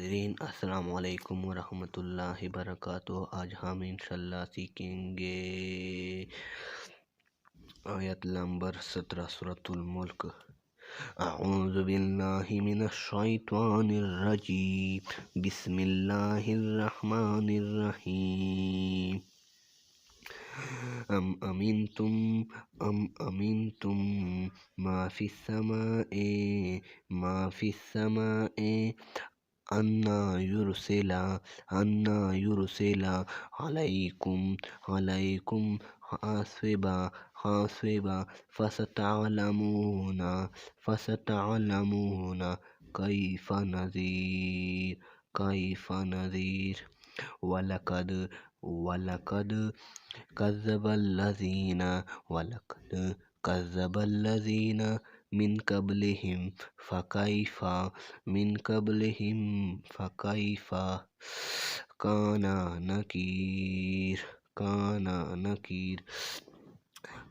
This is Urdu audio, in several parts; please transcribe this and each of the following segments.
ناظرین السلام علیکم ورحمۃ اللہ وبرکاتہ۔ آج ہم انشاءاللہ سیکھیں گے آیت نمبر 17 سورۃ الملک۔ اعوذ باللہ من الشیطان الرجیم، بسم اللہ الرحمن الرحیم۔ ام امنتم ما فی السماء ان یرسل علیکم حاصبا فستعلمون کیف نذیر۔ وَلَقَدْ كَذَّبَ الَّذِينَ مِن قَبْلِهِمْ فَكَيْفَ كَانَ نَكِيرِ۔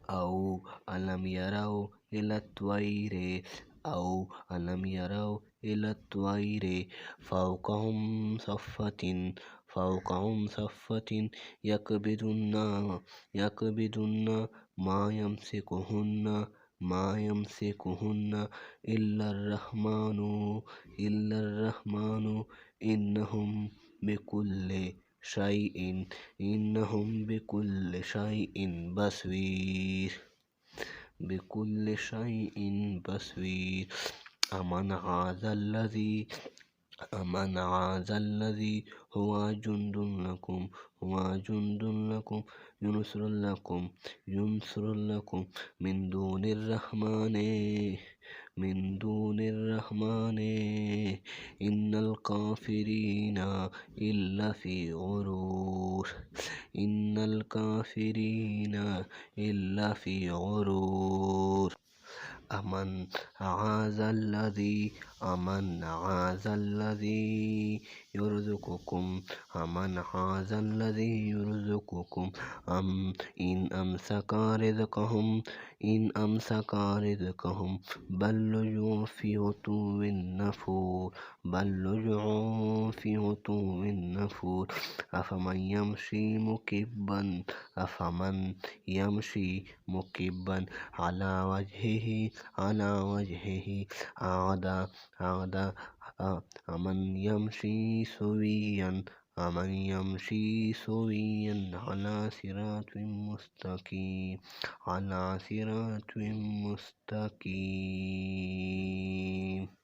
أَوْ أَلَمْ يَرَوْا إِلَى الطَّيْرِ فَوْقَهُمْ صَافَّاتٍ يَقْبِضْنَ مَا يَمْسِكُهُنَّ إِلَّا الرَّحْمَنُ إِنَّهُ بِكُلِّ شَيْءٍ بَصِيرٌ۔ أَمَنْ هَذَا الَّذِي هُوَ جُنْدٌ لَكُمْ يُنْصِرُ لَكُمْ مِنْ دُونِ الرَّحْمَنِ إِنَّ الْكَافِرِينَ إِلَّا فِي غُرُورٍ۔ أَمَنْ هَذَا الَّذِي يَرْزُقُكُمْ إِنْ أَمْسَكَ رِزْقَهُ بَل لُجُّوا فِي عُتُوٍّ نُفُورٍ۔ أَفَمَنْ يَمْشِي مُكِبًّا عَلَى وَجْهِهِ أَهْدَىٰ أَمَنْ يَمْشِي سَوِيًّا عَلَى صِرَاطٍ مُّسْتَقِيمٍ۔